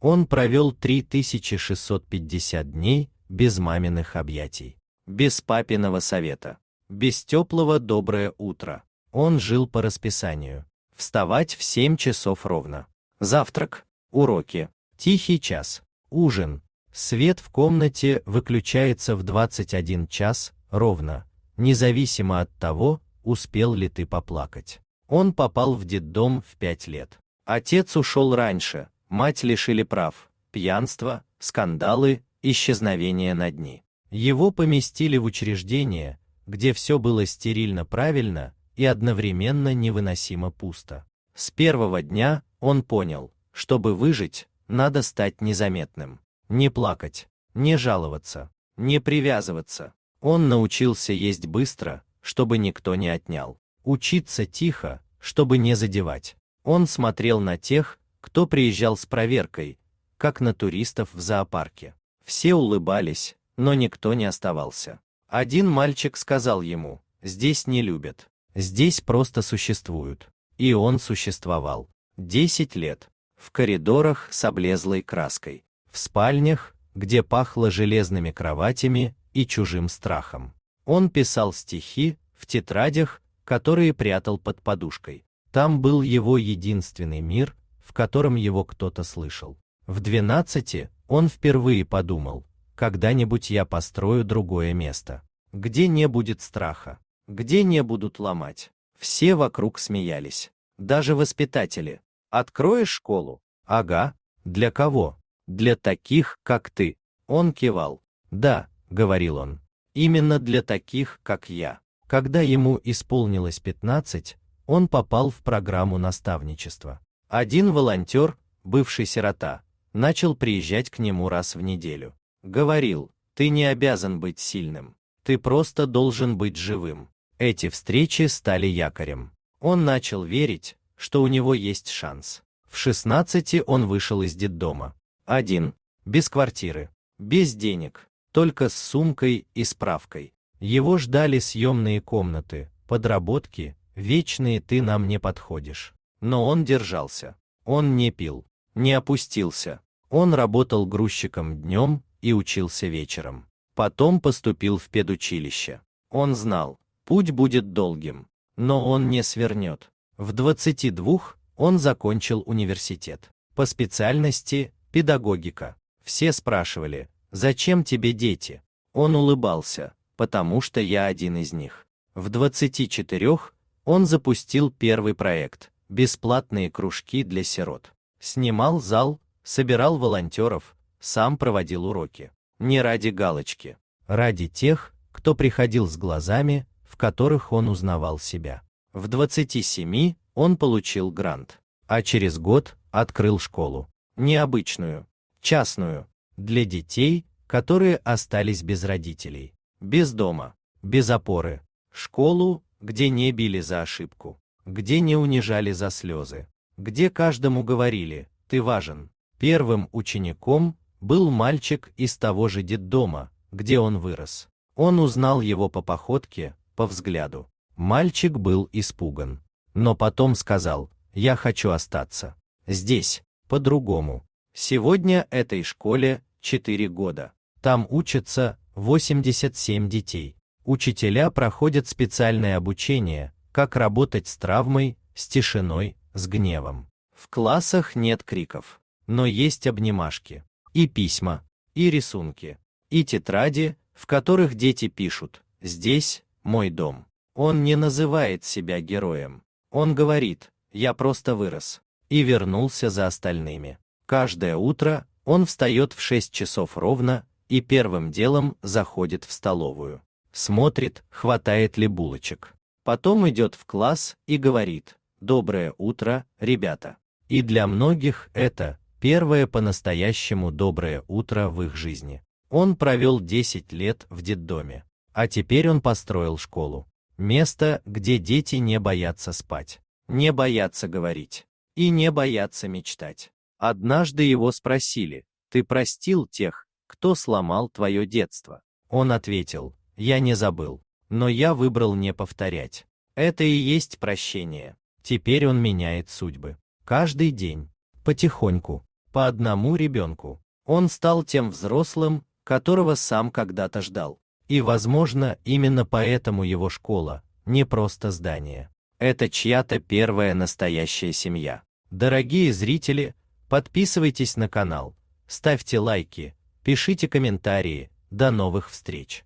Он провел 3650 дней без маминых объятий, без папиного совета, без теплого доброе утро. Он жил по расписанию. Вставать в 7 часов ровно. Завтрак, уроки, тихий час, ужин. Свет в комнате выключается в 21 час ровно, независимо от того, успел ли ты поплакать. Он попал в детдом в 5 лет. Отец ушел раньше, мать лишили прав, пьянство, скандалы, исчезновение на дни. Его поместили в учреждение, где все было стерильно правильно и одновременно невыносимо пусто. С первого дня он понял, чтобы выжить, надо стать незаметным. Не плакать, не жаловаться, не привязываться. Он научился есть быстро, чтобы никто не отнял. Учиться тихо, чтобы не задевать. Он смотрел на тех, кто приезжал с проверкой, как на туристов в зоопарке. Все улыбались, но никто не оставался. Один мальчик сказал ему: «Здесь не любят, здесь просто существуют». И он существовал. 10 лет. В коридорах с облезлой краской. В спальнях, где пахло железными кроватями и чужим страхом. Он писал стихи в тетрадях, которые прятал под подушкой. Там был его единственный мир, в котором его кто-то слышал. В 12 он впервые подумал: когда-нибудь я построю другое место, где не будет страха, где не будут ломать. Все вокруг смеялись. Даже воспитатели. «Откроешь школу?» «Ага. Для кого?» «Для таких, как ты». Он кивал. «Да», — говорил он, — «именно для таких, как я». Когда ему исполнилось 15, он попал в программу наставничества. Один волонтер, бывший сирота, начал приезжать к нему раз в неделю. Говорил: «Ты не обязан быть сильным, ты просто должен быть живым». Эти встречи стали якорем. Он начал верить, что у него есть шанс. В 16 он вышел из детдома. Один, без квартиры, без денег, только с сумкой и справкой. Его ждали съемные комнаты, подработки, вечные «ты нам не подходишь». Но он держался. Он не пил, не опустился. Он работал грузчиком днем и учился вечером. Потом поступил в педучилище. Он знал, путь будет долгим, но он не свернет. В 22 он закончил университет. По специальности педагогика. Все спрашивали: «Зачем тебе дети?» Он улыбался: «Потому что я один из них». В 24 он запустил первый проект – бесплатные кружки для сирот. Снимал зал, собирал волонтеров, сам проводил уроки. Не ради галочки, ради тех, кто приходил с глазами, в которых он узнавал себя. В 27 он получил грант, а через год открыл школу. Необычную, частную, для детей, которые остались без родителей, без дома, без опоры. Школу, где не били за ошибку, где не унижали за слезы, где каждому говорили: «Ты важен». Первым учеником был мальчик из того же детдома, где он вырос. Он узнал его по походке, по взгляду. Мальчик был испуган, но потом сказал: «Я хочу остаться здесь, по-другому». Сегодня этой школе 4 года. Там учатся 87 детей. Учителя проходят специальное обучение, как работать с травмой, с тишиной, с гневом. В классах нет криков, но есть обнимашки, и письма, и рисунки, и тетради, в которых дети пишут: «Здесь мой дом». Он не называет себя героем. Он говорит: «Я просто вырос и вернулся за остальными». Каждое утро он встает в 6 часов ровно и первым делом заходит в столовую. Смотрит, хватает ли булочек. Потом идет в класс и говорит: «Доброе утро, ребята». И для многих это первое по-настоящему доброе утро в их жизни. Он провел 10 лет в детдоме, а теперь он построил школу. Место, где дети не боятся спать, не боятся говорить и не боятся мечтать. Однажды его спросили: «Ты простил тех, кто сломал твое детство?» Он ответил: «Я не забыл, но я выбрал не повторять». Это и есть прощение. Теперь он меняет судьбы. Каждый день. Потихоньку. по одному ребенку. Он стал тем взрослым, которого сам когда-то ждал. И, возможно, именно поэтому его школа не просто здание. Это чья-то первая настоящая семья. Дорогие зрители, подписывайтесь на канал, ставьте лайки, пишите комментарии. До новых встреч!